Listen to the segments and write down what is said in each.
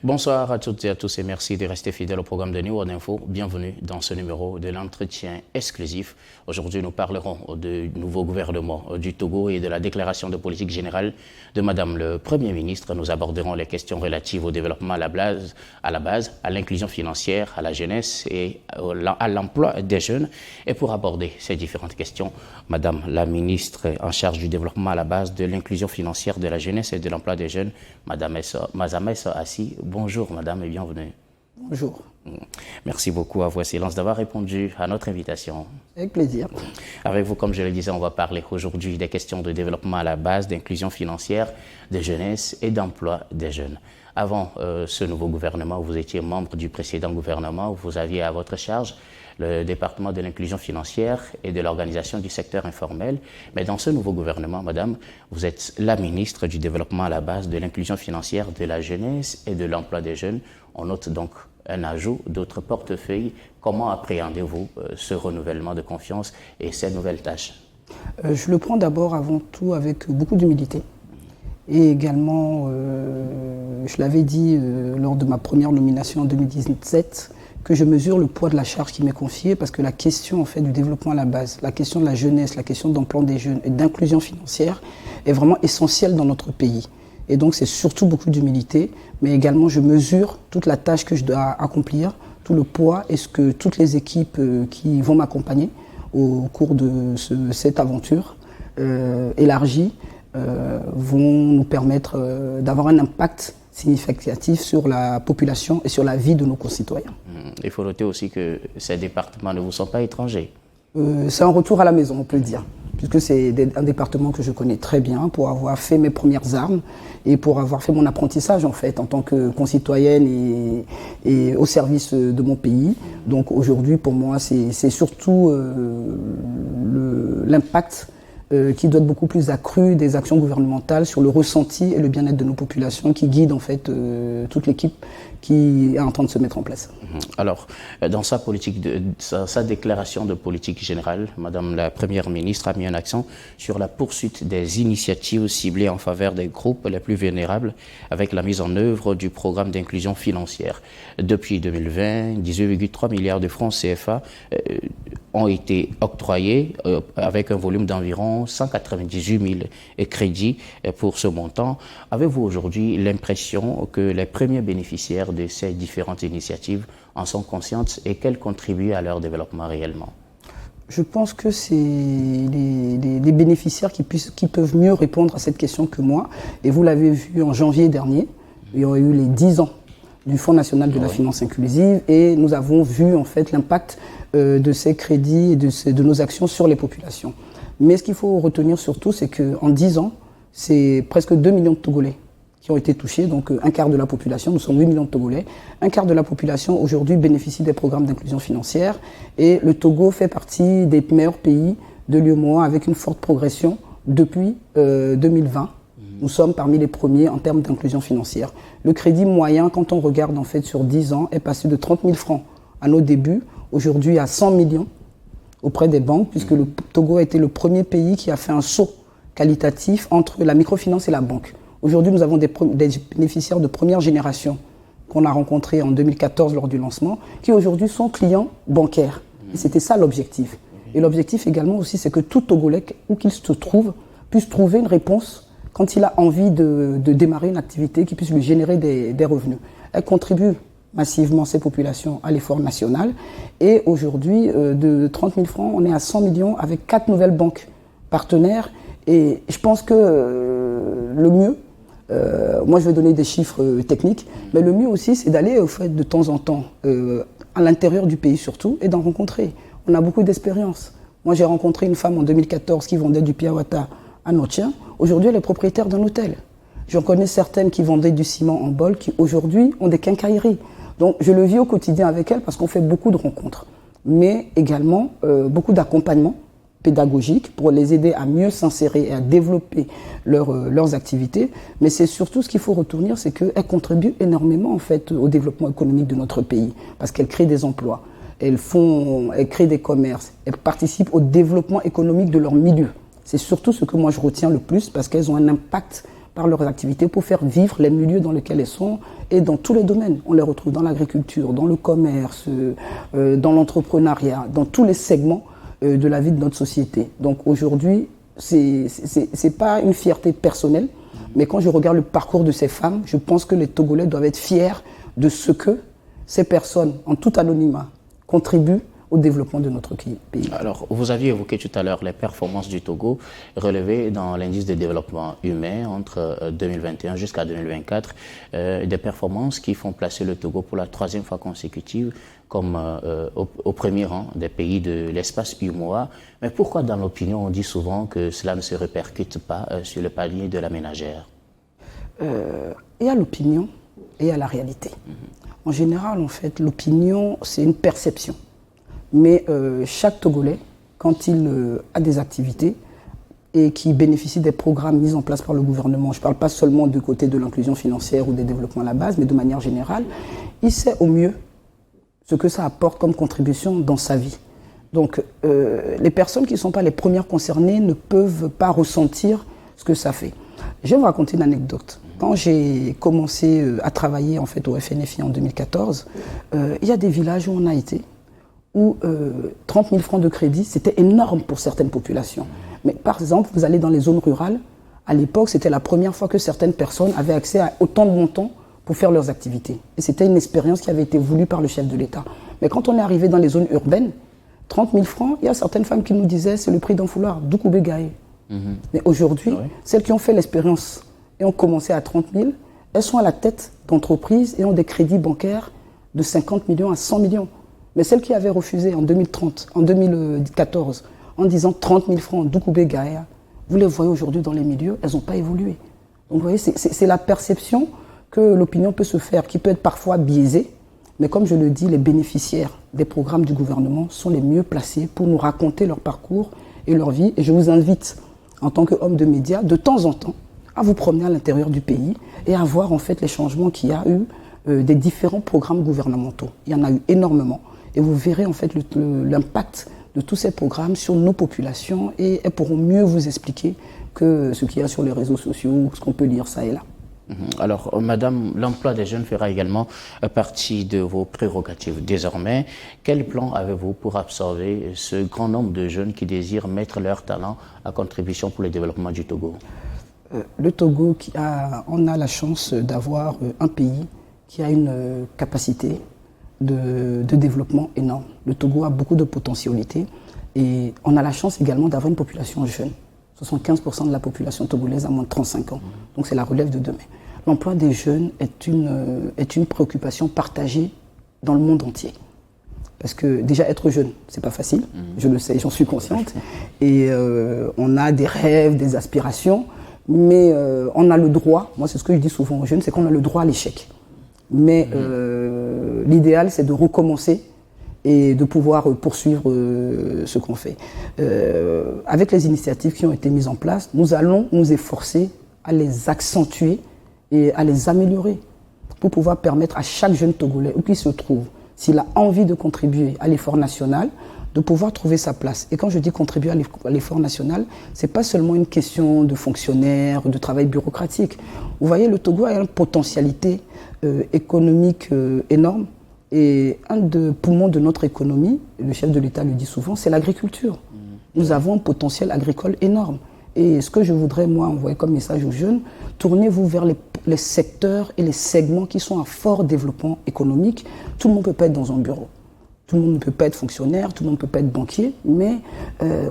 Bonsoir à toutes et à tous et merci de rester fidèles au programme de New World Info. Bienvenue dans ce numéro de l'entretien exclusif. Aujourd'hui, nous parlerons du nouveau gouvernement du Togo et de la déclaration de politique générale de Madame le Premier ministre. Nous aborderons les questions relatives au développement à la base, à l'inclusion financière, à la jeunesse et à l'emploi des jeunes. Et pour aborder ces différentes questions, Madame la ministre en charge du développement à la base, de l'inclusion financière, de la jeunesse et de l'emploi des jeunes, Madame Mazamès Assi. Bonjour Madame et bienvenue. Bonjour. Merci beaucoup à vous, Excellence, d'avoir répondu à notre invitation. Avec plaisir. Avec vous, comme je le disais, on va parler aujourd'hui des questions de développement à la base, d'inclusion financière, de jeunesse et d'emploi des jeunes. Avant ce nouveau gouvernement, vous étiez membre du précédent gouvernement, vous aviez à votre charge le département de l'inclusion financière et de l'organisation du secteur informel. Mais dans ce nouveau gouvernement, Madame, vous êtes la ministre du développement à la base, de l'inclusion financière, de la jeunesse et de l'emploi des jeunes. On note donc un ajout d'autres portefeuilles. Comment appréhendez-vous ce renouvellement de confiance et ces nouvelles tâches? Je le prends d'abord, avant tout, avec beaucoup d'humilité. Et également, je l'avais dit lors de ma première nomination en 2017, que je mesure le poids de la charge qui m'est confiée, parce que la question en fait, du développement à la base, la question de la jeunesse, la question d'emploi des jeunes et d'inclusion financière est vraiment essentielle dans notre pays. Et donc c'est surtout beaucoup d'humilité, mais également je mesure toute la tâche que je dois accomplir, tout le poids et ce que toutes les équipes qui vont m'accompagner au cours de cette aventure élargie vont nous permettre d'avoir un impact significatif sur la population et sur la vie de nos concitoyens. Il faut noter aussi que ces départements ne vous sont pas étrangers. C'est un retour à la maison, on peut le dire, puisque c'est un département que je connais très bien pour avoir fait mes premières armes et pour avoir fait mon apprentissage en fait en tant que concitoyenne et au service de mon pays. Donc aujourd'hui pour moi c'est surtout l'impact qui doit être beaucoup plus accru des actions gouvernementales sur le ressenti et le bien-être de nos populations qui guide en fait toute l'équipe qui est en train de se mettre en place. Alors, dans sa déclaration de politique générale, Madame la Première ministre a mis un accent sur la poursuite des initiatives ciblées en faveur des groupes les plus vulnérables avec la mise en œuvre du programme d'inclusion financière. Depuis 2020, 18,3 milliards de francs CFA ont été octroyés avec un volume d'environ 198 000 crédits pour ce montant. Avez-vous aujourd'hui l'impression que les premiers bénéficiaires de ces différentes initiatives en sont conscientes et qu'elles contribuent à leur développement réellement? Je pense que c'est les bénéficiaires qui peuvent mieux répondre à cette question que moi. Et vous l'avez vu en janvier dernier, il y a eu les 10 ans du Fonds national de la finance inclusive et nous avons vu en fait l'impact de ces crédits et de nos actions sur les populations. Mais ce qu'il faut retenir surtout, c'est qu'en 10 ans, c'est presque 2 millions de Togolais qui ont été touchés, donc un quart de la population, nous sommes 8 millions de Togolais, un quart de la population aujourd'hui bénéficie des programmes d'inclusion financière et le Togo fait partie des meilleurs pays de l'UEMOA avec une forte progression depuis 2020. Nous sommes parmi les premiers en termes d'inclusion financière. Le crédit moyen, quand on regarde en fait sur 10 ans, est passé de 30 000 francs à nos débuts, aujourd'hui à 100 millions auprès des banques, puisque le Togo a été le premier pays qui a fait un saut qualitatif entre la microfinance et la banque. Aujourd'hui, nous avons des bénéficiaires de première génération qu'on a rencontrés en 2014 lors du lancement, qui aujourd'hui sont clients bancaires. Et c'était ça l'objectif. Et l'objectif également aussi, c'est que tout Togolais, où qu'il se trouve, puisse trouver une réponse quand il a envie de démarrer une activité qui puisse lui générer des revenus. Elle contribue massivement, ces populations, à l'effort national. Et aujourd'hui, de 30 000 francs, on est à 100 millions avec 4 nouvelles banques partenaires. Et je pense que le mieux, moi je vais donner des chiffres techniques, mais le mieux aussi c'est d'aller au fait de temps en temps à l'intérieur du pays surtout et d'en rencontrer. On a beaucoup d'expérience. Moi j'ai rencontré une femme en 2014 qui vendait du piawata à Notien. Aujourd'hui elle est propriétaire d'un hôtel. J'en connais certaines qui vendaient du ciment en bol qui aujourd'hui ont des quincailleries. Donc je le vis au quotidien avec elle parce qu'on fait beaucoup de rencontres, mais également beaucoup d'accompagnement pédagogique pour les aider à mieux s'insérer et à développer leurs activités. Mais c'est surtout ce qu'il faut retenir, c'est qu'elles contribuent énormément en fait au développement économique de notre pays parce qu'elles créent des emplois, elles créent des commerces, elles participent au développement économique de leur milieu. C'est surtout ce que moi je retiens le plus parce qu'elles ont un impact par leurs activités pour faire vivre les milieux dans lesquels elles sont et dans tous les domaines. On les retrouve dans l'agriculture, dans le commerce, dans l'entrepreneuriat, dans tous les segments de la vie de notre société. Donc aujourd'hui, c'est pas une fierté personnelle, mais quand je regarde le parcours de ces femmes, je pense que les Togolais doivent être fiers de ce que ces personnes, en tout anonymat, contribuent au développement de notre pays. Alors, vous aviez évoqué tout à l'heure les performances du Togo relevées dans l'indice de développement humain entre 2021 jusqu'à 2024, des performances qui font placer le Togo pour la 3e fois consécutive comme au premier rang des pays de l'espace UMOA. Mais pourquoi, dans l'opinion, on dit souvent que cela ne se répercute pas sur le palier de la ménagère? Il y a l'opinion et il y a la réalité. En général, en fait, l'opinion, c'est une perception. Mais chaque Togolais, quand il a des activités et qui bénéficie des programmes mis en place par le gouvernement, je ne parle pas seulement du côté de l'inclusion financière ou des développements à la base, mais de manière générale, il sait au mieux ce que ça apporte comme contribution dans sa vie. Donc les personnes qui ne sont pas les premières concernées ne peuvent pas ressentir ce que ça fait. Je vais vous raconter une anecdote. Quand j'ai commencé à travailler en fait, au FNFI en 2014, il y a des villages où on a été, où 30 000 francs de crédit, c'était énorme pour certaines populations. Mais par exemple, vous allez dans les zones rurales, à l'époque, c'était la première fois que certaines personnes avaient accès à autant de montants pour faire leurs activités. Et c'était une expérience qui avait été voulue par le chef de l'État. Mais quand on est arrivé dans les zones urbaines, 30 000 francs, il y a certaines femmes qui nous disaient c'est le prix d'un foulard, Doukoubé Gaye. Mais aujourd'hui, celles qui ont fait l'expérience et ont commencé à 30 000, elles sont à la tête d'entreprises et ont des crédits bancaires de 50 millions à 100 millions. Mais celles qui avaient refusé en 2014, en disant 30 000 francs, Doukoubé Gaïa, vous les voyez aujourd'hui dans les milieux, elles n'ont pas évolué. Donc vous voyez, c'est la perception que l'opinion peut se faire, qui peut être parfois biaisée. Mais comme je le dis, les bénéficiaires des programmes du gouvernement sont les mieux placés pour nous raconter leur parcours et leur vie. Et je vous invite, en tant qu'homme de médias, de temps en temps, à vous promener à l'intérieur du pays et à voir en fait les changements qu'il y a eu des différents programmes gouvernementaux. Il y en a eu énormément. Et vous verrez en fait l'impact de tous ces programmes sur nos populations et elles pourront mieux vous expliquer que ce qu'il y a sur les réseaux sociaux ou ce qu'on peut lire ça et là. Alors, Madame, l'emploi des jeunes fera également partie de vos prérogatives. Désormais, quel plan avez-vous pour absorber ce grand nombre de jeunes qui désirent mettre leur talent à contribution pour le développement du Togo? Le Togo, on a la chance d'avoir un pays qui a une capacité de développement énorme. Le Togo a beaucoup de potentialités et on a la chance également d'avoir une population jeune. 75% de la population togolaise a moins de 35 ans. Donc c'est la relève de demain. L'emploi des jeunes est une préoccupation partagée dans le monde entier. Parce que déjà être jeune, c'est pas facile, je le sais, j'en suis consciente. Et on a des rêves, des aspirations, mais on a le droit, moi c'est ce que je dis souvent aux jeunes, c'est qu'on a le droit à l'échec. Mais l'idéal, c'est de recommencer et de pouvoir poursuivre ce qu'on fait. Avec les initiatives qui ont été mises en place, nous allons nous efforcer à les accentuer et à les améliorer pour pouvoir permettre à chaque jeune Togolais, où qu'il se trouve, s'il a envie de contribuer à l'effort national, de pouvoir trouver sa place. Et quand je dis contribuer à l'effort national, c'est pas seulement une question de fonctionnaire, de travail bureaucratique. Vous voyez, le Togo a une potentialité économique énorme. Et un des poumons de notre économie, le chef de l'État le dit souvent, c'est l'agriculture. Nous avons un potentiel agricole énorme. Et ce que je voudrais, moi, envoyer comme message aux jeunes, tournez-vous vers les secteurs et les segments qui sont à fort développement économique. Tout le monde ne peut pas être dans un bureau. Tout le monde ne peut pas être fonctionnaire, tout le monde ne peut pas être banquier. Mais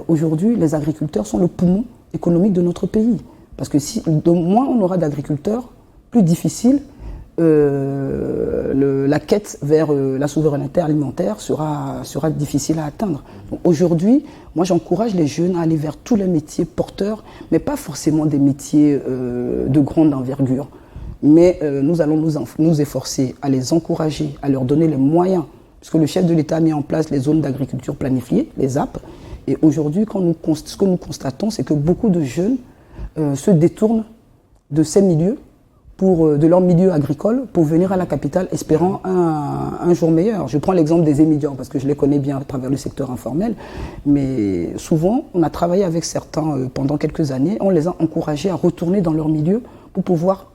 aujourd'hui, les agriculteurs sont le poumon économique de notre pays. Parce que moins on aura d'agriculteurs, plus difficile la quête vers la souveraineté alimentaire sera difficile à atteindre. Aujourd'hui, moi j'encourage les jeunes à aller vers tous les métiers porteurs, mais pas forcément des métiers de grande envergure. Mais nous allons nous efforcer à les encourager, à leur donner les moyens, puisque le chef de l'État a mis en place les zones d'agriculture planifiées, les ZAP, et aujourd'hui, ce que nous constatons, c'est que beaucoup de jeunes se détournent de ces milieux, de leur milieu agricole, pour venir à la capitale espérant un jour meilleur. Je prends l'exemple des émigrants, parce que je les connais bien à travers le secteur informel, mais souvent, on a travaillé avec certains pendant quelques années, on les a encouragés à retourner dans leur milieu pour pouvoir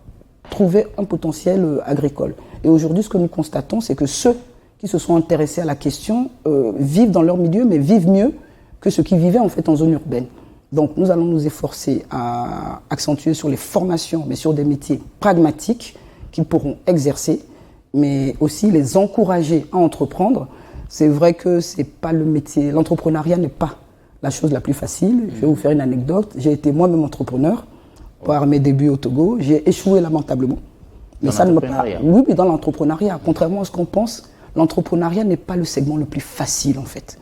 trouver un potentiel agricole. Et aujourd'hui, ce que nous constatons, c'est que ceux qui se sont intéressés à la question vivent dans leur milieu, mais vivent mieux que ceux qui vivaient en fait en zone urbaine. Donc nous allons nous efforcer à accentuer sur les formations, mais sur des métiers pragmatiques qu'ils pourront exercer, mais aussi les encourager à entreprendre. C'est vrai que c'est pas le métier, l'entrepreneuriat n'est pas la chose la plus facile. Je vais vous faire une anecdote. J'ai été moi-même entrepreneur par mes débuts au Togo. J'ai échoué lamentablement. Mais ça ne me pas. Oui, mais dans l'entrepreneuriat, contrairement à ce qu'on pense, l'entrepreneuriat n'est pas le segment le plus facile en fait.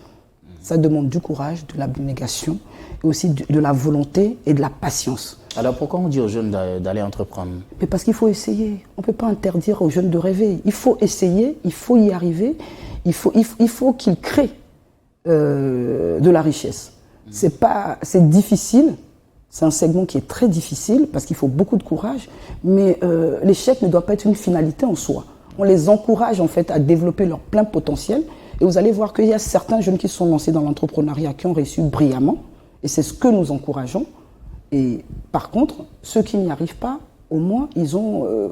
Ça demande du courage, de l'abnégation, et aussi de la volonté et de la patience. Alors pourquoi on dit aux jeunes d'aller entreprendre? Mais parce qu'il faut essayer. On ne peut pas interdire aux jeunes de rêver. Il faut essayer, il faut y arriver, il faut qu'ils créent de la richesse. C'est difficile, c'est un segment qui est très difficile parce qu'il faut beaucoup de courage, mais l'échec ne doit pas être une finalité en soi. On les encourage en fait à développer leur plein potentiel. Et vous allez voir qu'il y a certains jeunes qui sont lancés dans l'entrepreneuriat qui ont réussi brillamment. Et c'est ce que nous encourageons. Et par contre, ceux qui n'y arrivent pas, au moins,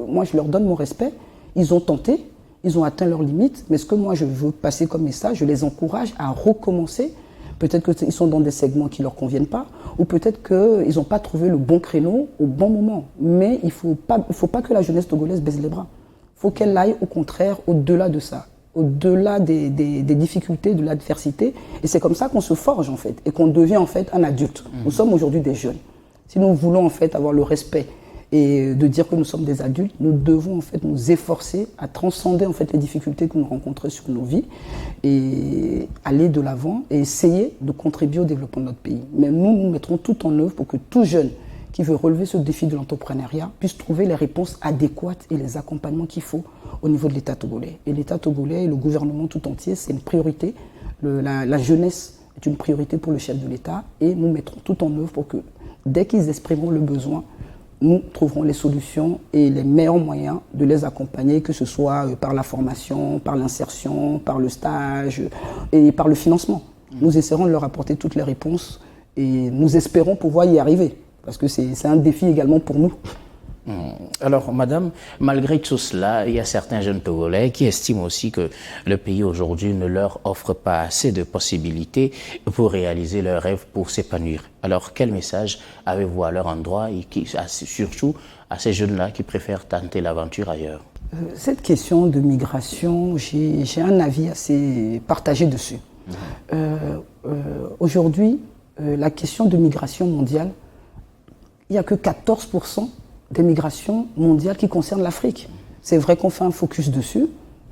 moi je leur donne mon respect. Ils ont tenté, ils ont atteint leurs limites. Mais ce que moi je veux passer comme message, je les encourage à recommencer. Peut-être qu'ils sont dans des segments qui ne leur conviennent pas. Ou peut-être qu'ils n'ont pas trouvé le bon créneau au bon moment. Mais il ne faut pas que la jeunesse togolaise baisse les bras. Il faut qu'elle aille au contraire au-delà de ça. Au-delà des difficultés, de l'adversité. Et c'est comme ça qu'on se forge, en fait, et qu'on devient, en fait, un adulte. Nous sommes aujourd'hui des jeunes. Si nous voulons, en fait, avoir le respect et de dire que nous sommes des adultes, nous devons, en fait, nous efforcer à transcender, en fait, les difficultés que nous rencontrons sur nos vies et aller de l'avant et essayer de contribuer au développement de notre pays. Mais nous mettrons tout en œuvre pour que tout jeune qui veut relever ce défi de l'entrepreneuriat puisse trouver les réponses adéquates et les accompagnements qu'il faut au niveau de l'État togolais. Et l'État togolais et le gouvernement tout entier, c'est une priorité. La jeunesse est une priorité pour le chef de l'État et nous mettrons tout en œuvre pour que, dès qu'ils exprimeront le besoin, nous trouverons les solutions et les meilleurs moyens de les accompagner, que ce soit par la formation, par l'insertion, par le stage et par le financement. Nous essaierons de leur apporter toutes les réponses et nous espérons pouvoir y arriver. Parce que c'est un défi également pour nous. Alors, madame, malgré tout cela, il y a certains jeunes Togolais qui estiment aussi que le pays aujourd'hui ne leur offre pas assez de possibilités pour réaliser leurs rêves, pour s'épanouir. Alors, quel message avez-vous à leur endroit et surtout à ces jeunes-là qui préfèrent tenter l'aventure ailleurs? Cette question de migration, j'ai un avis assez partagé dessus. Aujourd'hui, la question de migration mondiale, il n'y a que 14% des migrations mondiales qui concernent l'Afrique. C'est vrai qu'on fait un focus dessus,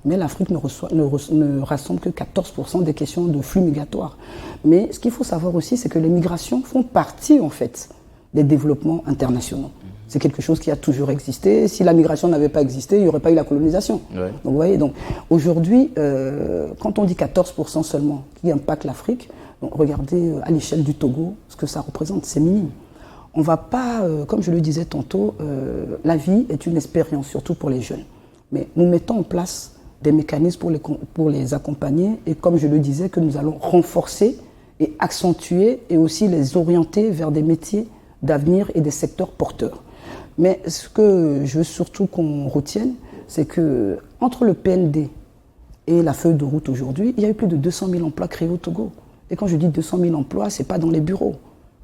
mais l'Afrique ne rassemble que 14% des questions de flux migratoires. Mais ce qu'il faut savoir aussi, c'est que les migrations font partie, en fait, des développements internationaux. C'est quelque chose qui a toujours existé. Si la migration n'avait pas existé, il n'y aurait pas eu la colonisation. Ouais. Donc, vous voyez, aujourd'hui, quand on dit 14% seulement qui impacte l'Afrique, regardez à l'échelle du Togo ce que ça représente, c'est minime. On ne va pas, comme je le disais tantôt, la vie est une expérience, surtout pour les jeunes. Mais nous mettons en place des mécanismes pour les accompagner et comme je le disais, que nous allons renforcer et accentuer et aussi les orienter vers des métiers d'avenir et des secteurs porteurs. Mais ce que je veux surtout qu'on retienne, c'est qu'entre le PND et la feuille de route aujourd'hui, il y a eu plus de 200 000 emplois créés au Togo. Et quand je dis 200 000 emplois, ce n'est pas dans les bureaux.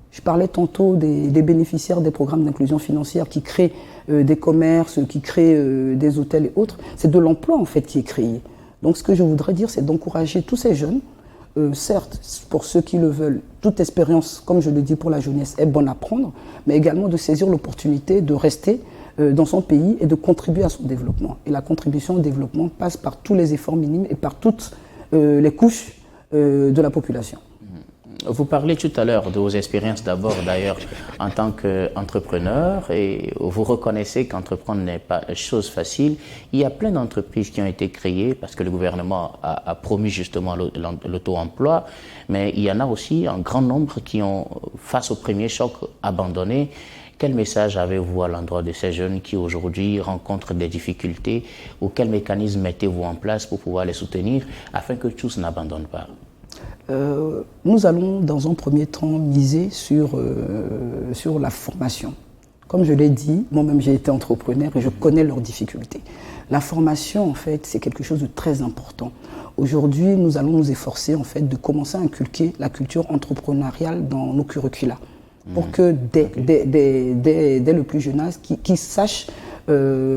Je parlais tantôt des bénéficiaires des programmes d'inclusion financière qui créent des commerces, qui créent des hôtels et autres. C'est de l'emploi en fait qui est créé. Donc ce que je voudrais dire, c'est d'encourager tous ces jeunes. Certes, pour ceux qui le veulent, toute expérience, comme je le dis pour la jeunesse, est bonne à prendre, mais également de saisir l'opportunité de rester dans son pays et de contribuer à son développement. Et la contribution au développement passe par tous les efforts minimes et par toutes les couches de la population. Vous parlez tout à l'heure de vos expériences d'abord d'ailleurs en tant qu'entrepreneur et vous reconnaissez qu'entreprendre n'est pas chose facile. Il y a plein d'entreprises qui ont été créées parce que le gouvernement a promu justement l'auto-emploi, mais il y en a aussi un grand nombre qui ont, face au premier choc, abandonné. Quel message avez-vous à l'endroit de ces jeunes qui aujourd'hui rencontrent des difficultés ou quel mécanisme mettez-vous en place pour pouvoir les soutenir afin que tous n'abandonnent pas? Nous allons dans un premier temps miser sur la formation. Comme je l'ai dit, moi-même j'ai été entrepreneur et je connais leurs difficultés. La formation, en fait, c'est quelque chose de très important. Aujourd'hui, nous allons nous efforcer, en fait, de commencer à inculquer la culture entrepreneuriale dans nos curricula. Pour que dès le plus jeune âge, qu'ils sachent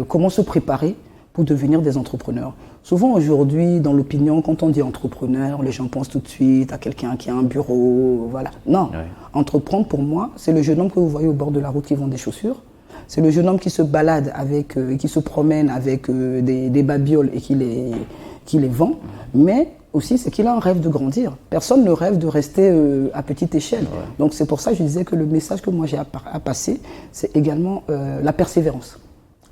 comment se préparer pour devenir des entrepreneurs. Souvent aujourd'hui, dans l'opinion, quand on dit entrepreneur, les gens pensent tout de suite à quelqu'un qui a un bureau, voilà. Non, entreprendre pour moi, c'est le jeune homme que vous voyez au bord de la route qui vend des chaussures. C'est le jeune homme qui se balade avec, qui se promène avec des babioles et qui les vend. Mais aussi, c'est qu'il a un rêve de grandir. Personne ne rêve de rester à petite échelle. Donc c'est pour ça que je disais que le message que moi j'ai à passer, c'est également la persévérance.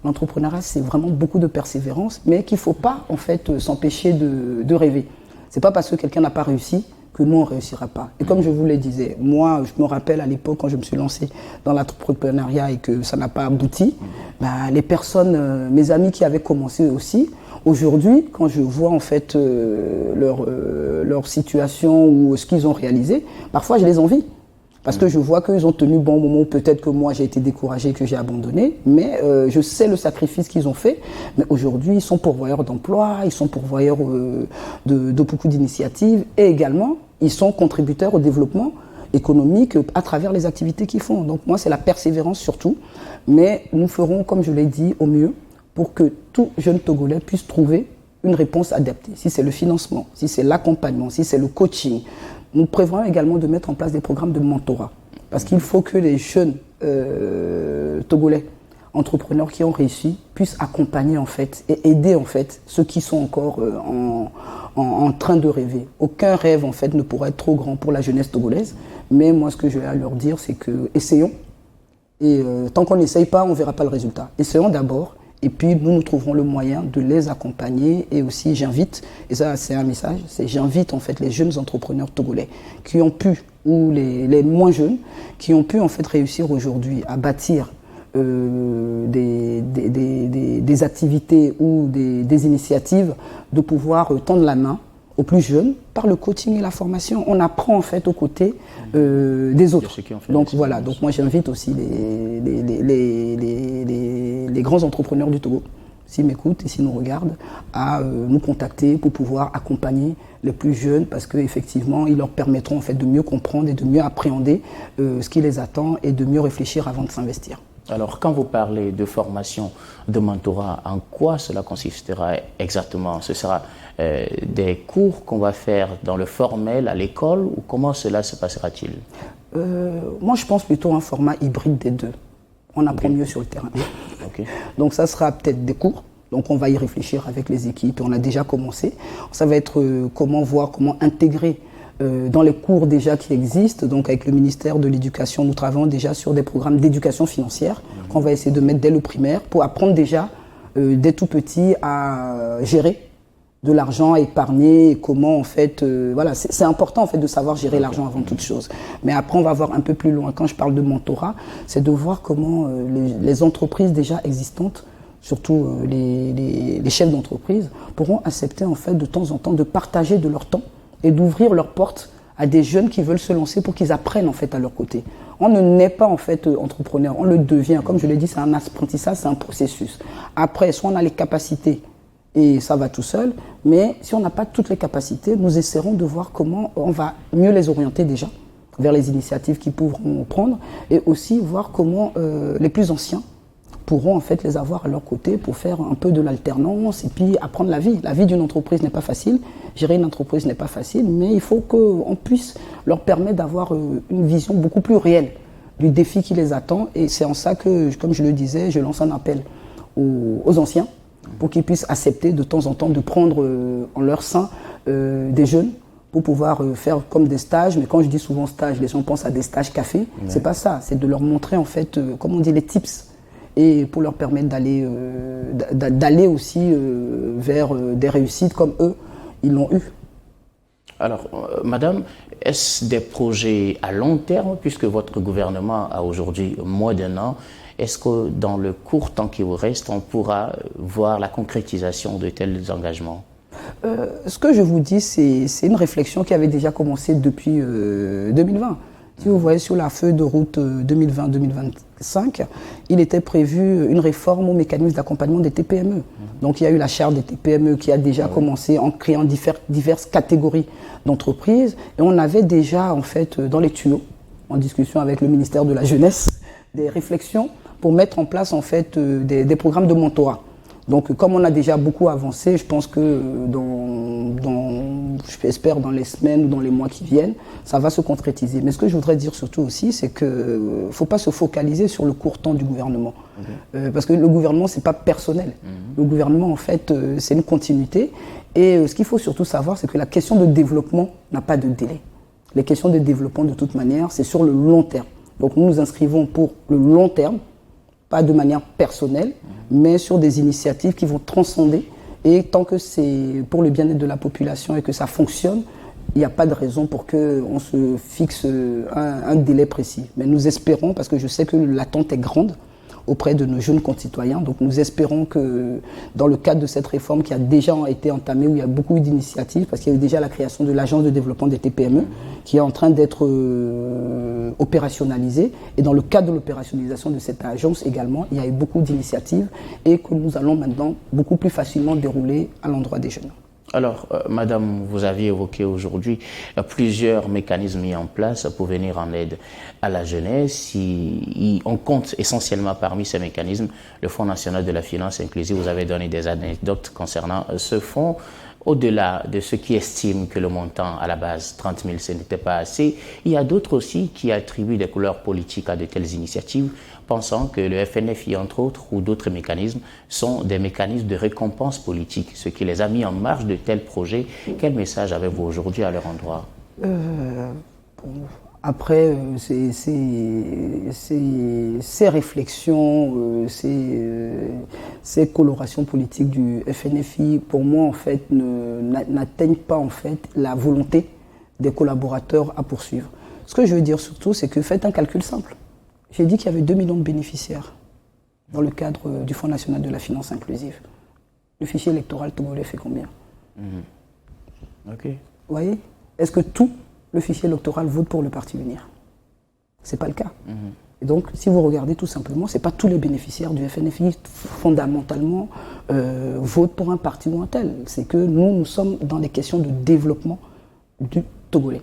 L'entrepreneuriat, c'est vraiment beaucoup de persévérance, mais qu'il ne faut pas en fait s'empêcher de rêver. C'est pas parce que quelqu'un n'a pas réussi que nous on ne réussira pas. Et comme je vous le disais, moi je me rappelle à l'époque quand je me suis lancé dans l'entrepreneuriat et que ça n'a pas abouti, bah, les personnes, mes amis qui avaient commencé aussi, aujourd'hui quand je vois en fait leur situation ou ce qu'ils ont réalisé, parfois je les envie. Parce que je vois qu'ils ont tenu bon moment, peut-être que moi j'ai été découragé, que j'ai abandonné, mais je sais le sacrifice qu'ils ont fait. Mais aujourd'hui, ils sont pourvoyeurs d'emplois, ils sont pourvoyeurs de beaucoup d'initiatives et également, ils sont contributeurs au développement économique à travers les activités qu'ils font. Donc moi, c'est la persévérance surtout, mais nous ferons, comme je l'ai dit, au mieux pour que tout jeune Togolais puisse trouver une réponse adaptée. Si c'est le financement, si c'est l'accompagnement, si c'est le coaching. Nous prévoyons également de mettre en place des programmes de mentorat. Parce qu'il faut que les jeunes Togolais, entrepreneurs qui ont réussi, puissent accompagner en fait et aider en fait ceux qui sont encore en train de rêver. Aucun rêve en fait ne pourra être trop grand pour la jeunesse togolaise. Mais moi, ce que je vais leur dire, c'est que essayons. Et tant qu'on n'essaye pas, on ne verra pas le résultat. Essayons d'abord. Et puis, nous trouverons le moyen de les accompagner. Et aussi, j'invite, et ça, c'est un message, j'invite en fait les jeunes entrepreneurs togolais qui ont pu, ou les moins jeunes, qui ont pu en fait réussir aujourd'hui à bâtir des activités ou des initiatives, de pouvoir tendre la main aux plus jeunes par le coaching et la formation. On apprend en fait aux côtés des autres. Donc voilà, donc moi j'invite aussi les grands entrepreneurs du Togo, s'ils m'écoutent et s'ils nous regardent, à nous contacter pour pouvoir accompagner les plus jeunes parce qu'effectivement, ils leur permettront en fait de mieux comprendre et de mieux appréhender ce qui les attend et de mieux réfléchir avant de s'investir. Alors, quand vous parlez de formation, de mentorat, en quoi cela consistera exactement? Ce sera des cours qu'on va faire dans le formel à l'école ou comment cela se passera-t-il? Moi, je pense plutôt un format hybride des deux. On apprend mieux sur le terrain. Donc, ça sera peut-être des cours. Donc, on va y réfléchir avec les équipes. On a déjà commencé. Ça va être comment intégrer dans les cours déjà qui existent, donc avec le ministère de l'Éducation, nous travaillons déjà sur des programmes d'éducation financière qu'on va essayer de mettre dès le primaire pour apprendre déjà dès tout petit à gérer de l'argent, à épargner, et comment en fait, voilà, c'est important en fait de savoir gérer l'argent avant toute chose. Mais après on va voir un peu plus loin. Quand je parle de mentorat, c'est de voir comment les entreprises déjà existantes, surtout les chefs d'entreprise, pourront accepter en fait de temps en temps de partager de leur temps et d'ouvrir leurs portes à des jeunes qui veulent se lancer pour qu'ils apprennent en fait à leur côté. On ne naît pas en fait entrepreneur, on le devient. Comme je l'ai dit, c'est un apprentissage, c'est un processus. Après, soit on a les capacités et ça va tout seul, mais si on n'a pas toutes les capacités, nous essaierons de voir comment on va mieux les orienter déjà vers les initiatives qu'ils pourront prendre et aussi voir comment les plus anciens pourront en fait les avoir à leur côté pour faire un peu de l'alternance et puis apprendre la vie. La vie d'une entreprise n'est pas facile, gérer une entreprise n'est pas facile, mais il faut qu'on puisse leur permettre d'avoir une vision beaucoup plus réelle du défi qui les attend. Et c'est en ça que, comme je le disais, je lance un appel aux anciens pour qu'ils puissent accepter de temps en temps de prendre en leur sein des jeunes pour pouvoir faire comme des stages. Mais quand je dis souvent stage, les gens pensent à des stages café. C'est pas ça, c'est de leur montrer en fait, comme on dit, les tips. Et pour leur permettre d'aller aussi vers des réussites comme eux, ils l'ont eu. Alors, madame, est-ce des projets à long terme, puisque votre gouvernement a aujourd'hui moins d'un an? Est-ce que dans le court temps qui vous reste, on pourra voir la concrétisation de tels engagements? Ce que je vous dis, c'est une réflexion qui avait déjà commencé depuis 2020. Si vous voyez sur la feuille de route 2020-2025, il était prévu une réforme au mécanisme d'accompagnement des TPME. Donc il y a eu la charte des TPME qui a déjà commencé en créant diverses catégories d'entreprises. Et on avait déjà en fait dans les tuyaux, en discussion avec le ministère de la Jeunesse, des réflexions pour mettre en place en fait des programmes de mentorat. Donc, comme on a déjà beaucoup avancé, je pense que j'espère dans les semaines ou dans les mois qui viennent, ça va se concrétiser. Mais ce que je voudrais dire surtout aussi, c'est qu'il ne faut pas se focaliser sur le court temps du gouvernement. Parce que le gouvernement, ce n'est pas personnel. Le gouvernement, en fait, c'est une continuité. Et ce qu'il faut surtout savoir, c'est que la question de développement n'a pas de délai. Les questions de développement, de toute manière, c'est sur le long terme. Donc, nous nous inscrivons pour le long terme, pas de manière personnelle, mais sur des initiatives qui vont transcender. Et tant que c'est pour le bien-être de la population et que ça fonctionne, il n'y a pas de raison pour qu'on se fixe un délai précis. Mais nous espérons, parce que je sais que l'attente est grande auprès de nos jeunes concitoyens, donc nous espérons que dans le cadre de cette réforme qui a déjà été entamée, où il y a beaucoup d'initiatives, parce qu'il y a eu déjà la création de l'agence de développement des TPME, qui est en train d'être opérationnalisée. Et dans le cadre de l'opérationnalisation de cette agence également, il y a eu beaucoup d'initiatives et que nous allons maintenant beaucoup plus facilement dérouler à l'endroit des jeunes. Alors, Madame, vous aviez évoqué aujourd'hui plusieurs mécanismes mis en place pour venir en aide à la jeunesse. On compte essentiellement parmi ces mécanismes le Fonds national de la finance inclusive. Vous avez donné des anecdotes concernant ce fonds. Au-delà de ceux qui estiment que le montant à la base, 30 000, ce n'était pas assez, il y a d'autres aussi qui attribuent des couleurs politiques à de telles initiatives, pensant que le FNFI, entre autres, ou d'autres mécanismes, sont des mécanismes de récompense politique, ce qui les a mis en marge de tels projets. Quel message avez-vous aujourd'hui à leur endroit? Après, ces réflexions, ces colorations politiques du FNFI, pour moi, en fait, n'atteignent pas en fait, la volonté des collaborateurs à poursuivre. Ce que je veux dire surtout, c'est que faites un calcul simple. J'ai dit qu'il y avait 2 millions de bénéficiaires dans le cadre du Fonds national de la finance inclusive. Le fichier électoral togolais fait combien? Ok. Vous voyez? Est-ce que tout le fichier électoral vote pour le parti unir? Ce n'est pas le cas. Et donc, si vous regardez tout simplement, ce n'est pas tous les bénéficiaires du FNFI fondamentalement votent pour un parti ou un tel. C'est que nous sommes dans des questions de développement du Togolais.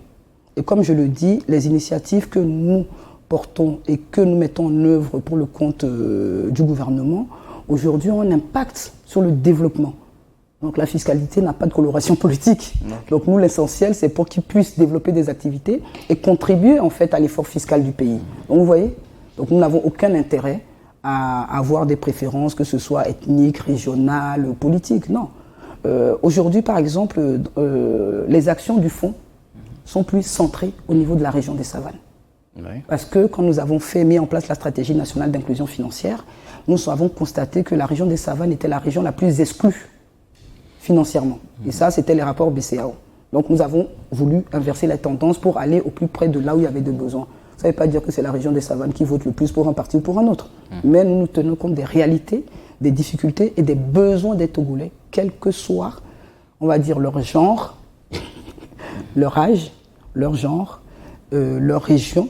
Et comme je le dis, les initiatives que nous portons et que nous mettons en œuvre pour le compte du gouvernement, aujourd'hui ont un impact sur le développement. Donc la fiscalité n'a pas de coloration politique. Donc nous, l'essentiel, c'est pour qu'ils puissent développer des activités et contribuer en fait à l'effort fiscal du pays. Donc vous voyez, donc nous n'avons aucun intérêt à avoir des préférences, que ce soit ethniques, régionales, politiques. Non. Aujourd'hui, par exemple, les actions du fonds sont plus centrées au niveau de la région des Savanes. Oui. Parce que quand nous avons mis en place la stratégie nationale d'inclusion financière, nous avons constaté que la région des Savanes était la région la plus exclue financièrement. Et ça, c'était les rapports BCAO. Donc nous avons voulu inverser la tendance pour aller au plus près de là où il y avait des besoins. Ça ne veut pas dire que c'est la région des Savanes qui vote le plus pour un parti ou pour un autre. Mais nous nous tenons compte des réalités, des difficultés et des besoins des Togolais, quel que soit, on va dire, leur genre, leur âge, leur genre, leur région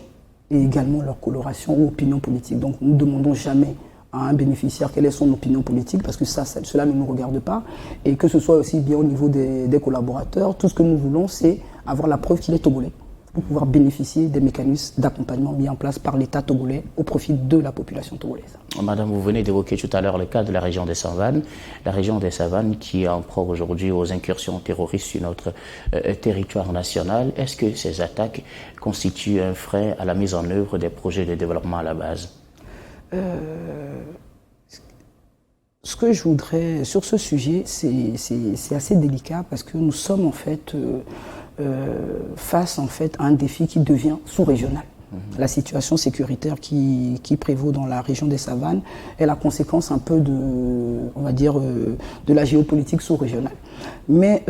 et également leur coloration ou opinion politique. Donc nous ne demandons jamais à un bénéficiaire quelle est son opinion politique, parce que cela ne nous regarde pas, et que ce soit aussi bien au niveau des collaborateurs. Tout ce que nous voulons, c'est avoir la preuve qu'il est togolais, pour pouvoir bénéficier des mécanismes d'accompagnement mis en place par l'État togolais au profit de la population togolaise. Madame, vous venez d'évoquer tout à l'heure le cas de la région des Savanes. La région des Savanes qui est en proie aujourd'hui aux incursions terroristes sur notre territoire national. Est-ce que ces attaques constituent un frein à la mise en œuvre des projets de développement à la base? Ce que je voudrais, sur ce sujet, c'est assez délicat parce que nous sommes en fait face en fait, à un défi qui devient sous-régional. La situation sécuritaire qui prévaut dans la région des Savanes est la conséquence un peu on va dire, de la géopolitique sous-régionale. Mais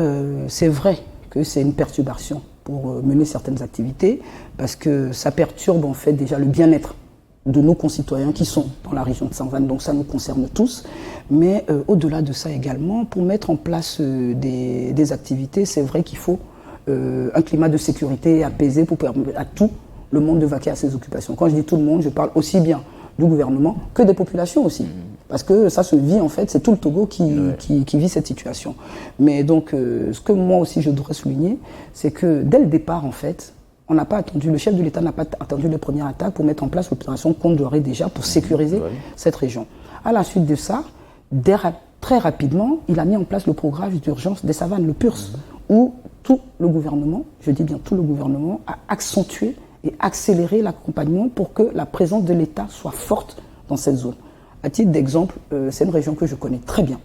c'est vrai que c'est une perturbation pour mener certaines activités parce que ça perturbe en fait déjà le bien-être de nos concitoyens qui sont dans la région de Savanes, donc ça nous concerne tous. Mais au-delà de ça également, pour mettre en place des activités, c'est vrai qu'il faut un climat de sécurité apaisé pour permettre à tout le monde de vaquer à ses occupations. Quand je dis tout le monde, je parle aussi bien du gouvernement que des populations aussi. Parce que ça se vit en fait, c'est tout le Togo qui vit cette situation. Mais donc, ce que moi aussi je devrais souligner, c'est que dès le départ en fait, on n'a pas attendu, le chef de l'État n'a pas attendu les premières attaques pour mettre en place l'opération Condoré déjà pour sécuriser cette région. À la suite de ça, très rapidement, il a mis en place le programme d'urgence des savanes, le PURS, où tout le gouvernement, je dis bien tout le gouvernement, a accentué et accéléré l'accompagnement pour que la présence de l'État soit forte dans cette zone. À titre d'exemple, c'est une région que je connais très bien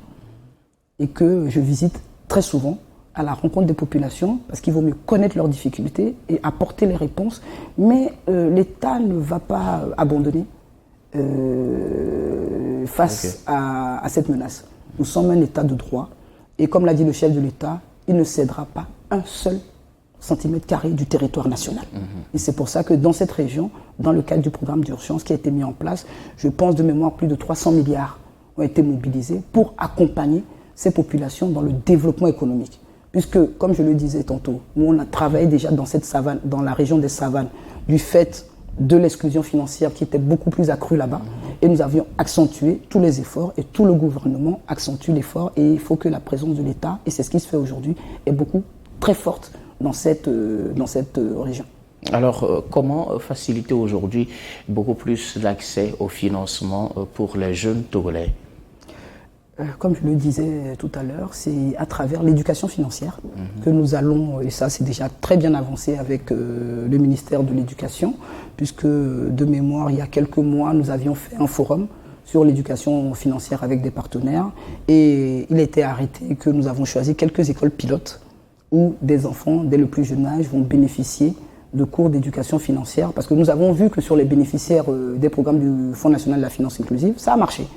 et que je visite très souvent à la rencontre des populations parce qu'il vaut mieux connaître leurs difficultés et apporter les réponses. Mais l'État ne va pas abandonner face à cette menace. Nous sommes un État de droit et comme l'a dit le chef de l'État, il ne cédera pas un seul centimètre carré du territoire national. Et c'est pour ça que dans cette région, dans le cadre du programme d'urgence qui a été mis en place, je pense de mémoire plus de 300 milliards ont été mobilisés pour accompagner ces populations dans le développement économique. Puisque, comme je le disais tantôt, nous on a travaillé déjà dans cette savane, dans la région des savanes, du fait de l'exclusion financière qui était beaucoup plus accrue là-bas. Et nous avions accentué tous les efforts et tout le gouvernement accentue l'effort. Et il faut que la présence de l'État, et c'est ce qui se fait aujourd'hui, est beaucoup très forte dans cette région. Alors, comment faciliter aujourd'hui beaucoup plus l'accès au financement pour les jeunes Togolais? Comme je le disais tout à l'heure, c'est à travers l'éducation financière que nous allons, et ça c'est déjà très bien avancé avec le ministère de l'Éducation, puisque de mémoire, il y a quelques mois, nous avions fait un forum sur l'éducation financière avec des partenaires, et il a été arrêté que nous avons choisi quelques écoles pilotes où des enfants, dès le plus jeune âge, vont bénéficier de cours d'éducation financière, parce que nous avons vu que sur les bénéficiaires des programmes du Fonds national de la finance inclusive, ça a marché.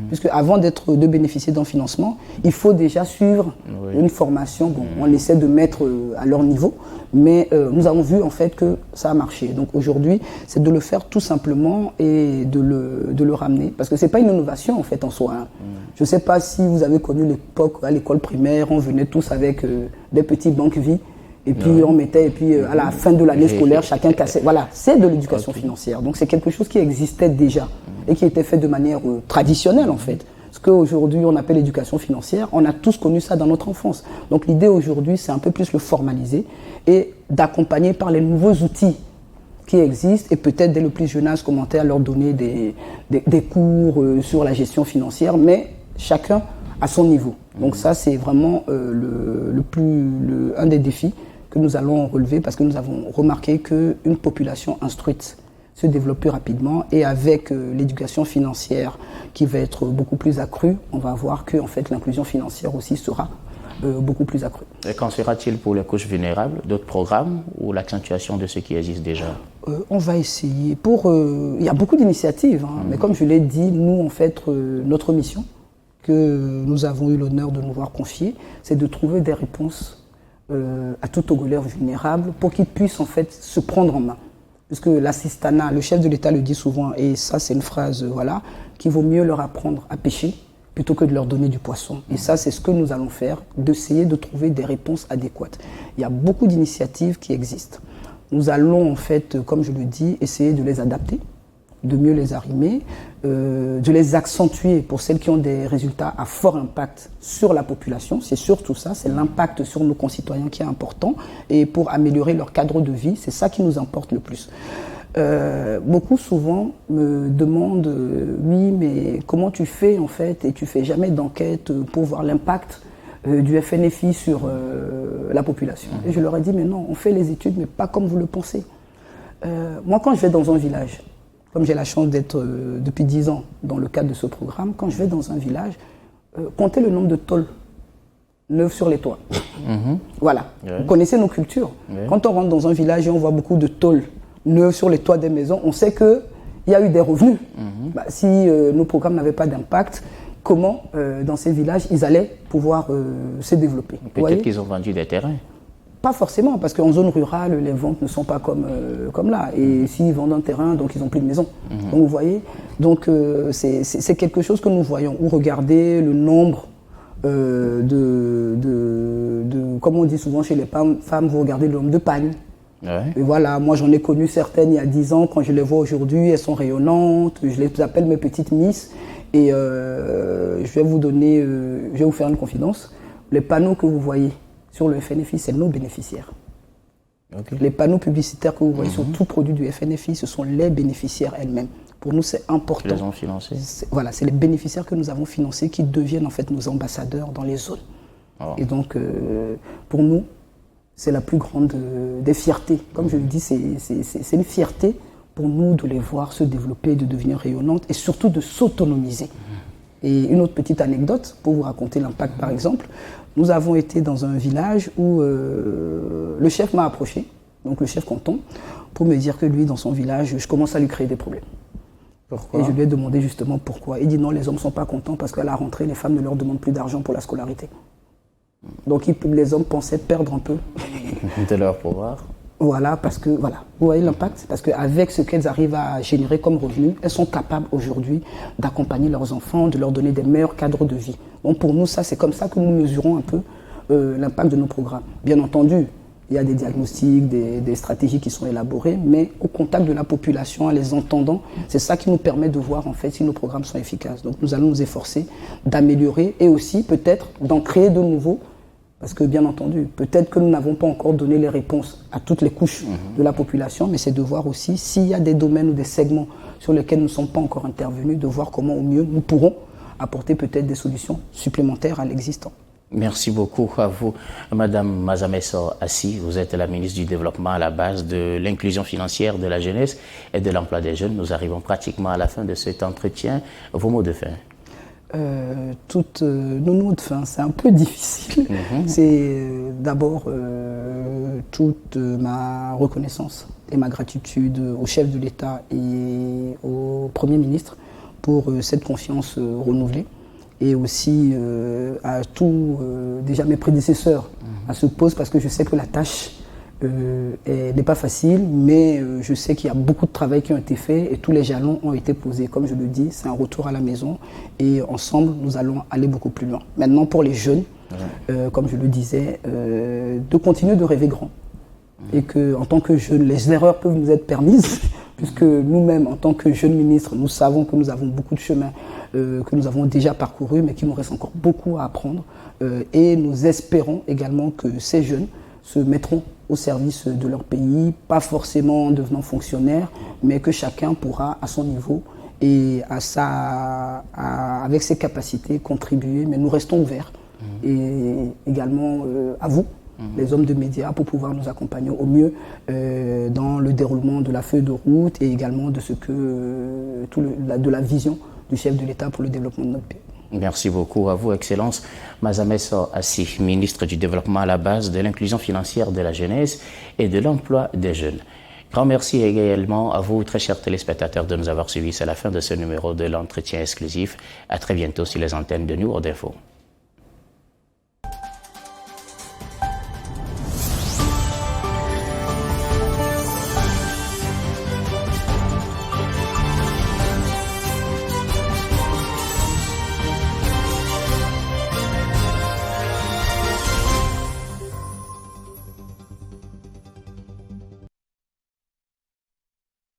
Puisque avant de bénéficier d'un financement, il faut déjà suivre une formation. Bon, on essaie de mettre à leur niveau, mais nous avons vu en fait que ça a marché. Donc aujourd'hui, c'est de le faire tout simplement et de le ramener. Parce que c'est pas une innovation en fait en soi. Hein. Je ne sais pas si vous avez connu l'époque à l'école primaire, on venait tous avec des petits banques vie. Et puis on mettait, et puis à la fin de l'année scolaire, chacun cassait. Voilà, c'est de l'éducation financière. Donc c'est quelque chose qui existait déjà et qui était fait de manière traditionnelle en fait. Ce qu'aujourd'hui on appelle l'éducation financière, on a tous connu ça dans notre enfance. Donc l'idée aujourd'hui, c'est un peu plus le formaliser et d'accompagner par les nouveaux outils qui existent et peut-être dès le plus jeune âge commencer à leur donner des cours sur la gestion financière, mais chacun à son niveau. Donc ça c'est vraiment un des défis que nous allons relever parce que nous avons remarqué qu'une population instruite se développe plus rapidement et avec l'éducation financière qui va être beaucoup plus accrue, on va voir que en fait, l'inclusion financière aussi sera beaucoup plus accrue. Et qu'en sera-t-il pour les couches vulnérables? D'autres programmes ou l'accentuation de ce qui existe déjà? On va essayer. Il y a beaucoup d'initiatives, hein, mais comme je l'ai dit, nous en fait, notre mission que nous avons eu l'honneur de nous voir confier, c'est de trouver des réponses à tout Togolais vulnérable pour qu'ils puissent en fait se prendre en main. Puisque l'assistanat, le chef de l'État le dit souvent, et ça c'est une phrase, voilà, qu'il vaut mieux leur apprendre à pêcher plutôt que de leur donner du poisson. Et ça c'est ce que nous allons faire, d'essayer de trouver des réponses adéquates. Il y a beaucoup d'initiatives qui existent. Nous allons en fait, comme je le dis, essayer de les adapter, de mieux les arrimer, de les accentuer pour celles qui ont des résultats à fort impact sur la population. C'est surtout ça, c'est l'impact sur nos concitoyens qui est important. Et pour améliorer leur cadre de vie, c'est ça qui nous importe le plus. Beaucoup souvent me demandent oui, mais comment tu fais en fait et tu fais jamais d'enquête pour voir l'impact du FNFI sur la population. Et je leur ai dit mais non, on fait les études mais pas comme vous le pensez. Moi quand je vais dans un village, comme j'ai la chance d'être depuis 10 ans dans le cadre de ce programme, quand je vais dans un village, comptez le nombre de tôles neuves sur les toits. Voilà, vous connaissez nos cultures. Quand on rentre dans un village et on voit beaucoup de tôles neuves sur les toits des maisons, on sait qu'il y a eu des revenus. Si nos programmes n'avaient pas d'impact, comment dans ces villages ils allaient pouvoir se développer? Peut-être qu'ils ont vendu des terrains. Pas forcément, parce qu'en zone rurale, les ventes ne sont pas comme là. Et s'ils vendent un terrain, donc ils n'ont plus de maison. Donc vous voyez, donc c'est quelque chose que nous voyons. Ou regardez le nombre comme on dit souvent chez les femmes, vous regardez le nombre de pagnes Ouais. Et voilà, moi j'en ai connu certaines il y a 10 ans, quand je les vois aujourd'hui, elles sont rayonnantes, je les appelle mes petites Miss. Et je vais vous donner, je vais vous faire une confidence. Les panneaux que vous voyez sur le FNFI, c'est nos bénéficiaires. Ok. Les panneaux publicitaires que vous voyez sur tout produit du FNFI, ce sont les bénéficiaires elles-mêmes. Pour nous, c'est important. Ils les ont financés. Voilà, c'est les bénéficiaires que nous avons financés qui deviennent en fait nos ambassadeurs dans les zones. Oh. Et donc, pour nous, c'est la plus grande des fiertés. Comme je le dis, c'est une fierté pour nous de les voir se développer, de devenir rayonnantes et surtout de s'autonomiser. Et une autre petite anecdote pour vous raconter l'impact par exemple. Nous avons été dans un village où le chef m'a approché, donc le chef canton, pour me dire que lui, dans son village, je commence à lui créer des problèmes. Pourquoi? Et je lui ai demandé justement pourquoi. Il dit non, les hommes ne sont pas contents parce qu'à la rentrée, les femmes ne leur demandent plus d'argent pour la scolarité. Donc les hommes pensaient perdre un peu. De leur pouvoir. Voilà, parce que, voilà, vous voyez l'impact? Parce qu'avec ce qu'elles arrivent à générer comme revenus, elles sont capables aujourd'hui d'accompagner leurs enfants, de leur donner des meilleurs cadres de vie. Donc pour nous, ça, c'est comme ça que nous mesurons un peu l'impact de nos programmes. Bien entendu, il y a des diagnostics, des stratégies qui sont élaborées, mais au contact de la population, en les entendant, c'est ça qui nous permet de voir en fait si nos programmes sont efficaces. Donc nous allons nous efforcer d'améliorer et aussi peut-être d'en créer de nouveaux. Parce que bien entendu, peut-être que nous n'avons pas encore donné les réponses à toutes les couches de la population, mais c'est de voir aussi s'il y a des domaines ou des segments sur lesquels nous ne sommes pas encore intervenus, de voir comment au mieux nous pourrons apporter peut-être des solutions supplémentaires à l'existant. Merci beaucoup à vous, Madame Mazamesso Assi. Vous êtes la ministre du Développement à la base de l'inclusion financière de la jeunesse et de l'emploi des jeunes. Nous arrivons pratiquement à la fin de cet entretien. Vos mots de fin? Nos mots de fin, c'est un peu difficile. C'est d'abord toute ma reconnaissance et ma gratitude au chef de l'État et au Premier ministre pour cette confiance renouvelée. Et aussi à tous déjà mes prédécesseurs à ce poste, parce que je sais que la tâche n'est pas facile, mais je sais qu'il y a beaucoup de travail qui ont été fait et tous les jalons ont été posés. Comme je le dis, c'est un retour à la maison et ensemble, nous allons aller beaucoup plus loin. Maintenant, pour les jeunes, comme je le disais, de continuer de rêver grand. Et qu'en tant que jeunes, les erreurs peuvent nous être permises, puisque nous-mêmes, en tant que jeunes ministres, nous savons que nous avons beaucoup de chemin que nous avons déjà parcouru, mais qu'il nous reste encore beaucoup à apprendre. Et nous espérons également que ces jeunes se mettront au service de leur pays, pas forcément en devenant fonctionnaire, mais que chacun pourra à son niveau et avec ses capacités contribuer. Mais nous restons ouverts et également à vous, les hommes de médias, pour pouvoir nous accompagner au mieux dans le déroulement de la feuille de route et également de de la vision du chef de l'État pour le développement de notre pays. Merci beaucoup à vous, Excellence. Mazamesso Assi, ministre du Développement à la base de l'inclusion financière de la jeunesse et de l'emploi des jeunes. Grand merci également à vous, très chers téléspectateurs, de nous avoir suivis. C'est la fin de ce numéro de l'entretien exclusif. À très bientôt sur les antennes de New World Info.